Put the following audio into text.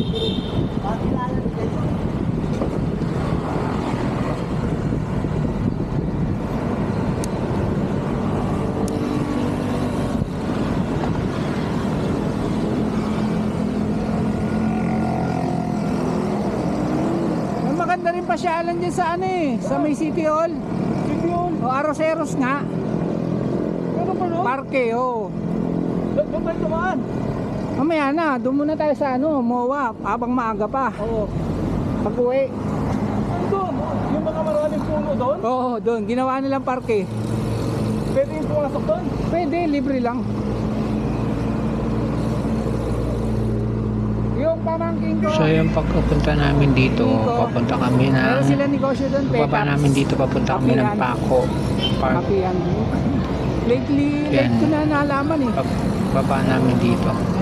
Maganda rin pasyalan dyan sa ano eh, sa may City Hall. City Hall? O Arroceros nga. Ano pa no? Parke, o. Doon tayo tumaan. Mamaya na, doon muna tayo sa ano, MOA, habang maaga pa. Oo. Pag-uwi. Doon, yung mga maraming puno doon? Oo, doon. Ginawa nilang parke. Pwede yung pumasok doon? Pwede, libre lang. Yung pamangking ko. So yung pagpunta namin dito, papunta kami Meron ng sila negosyo doon, baba namin dito, papunta kami ng Paco Park. Makiyan. Lately, Yan. late ko na nalaman eh. Baba namin dito.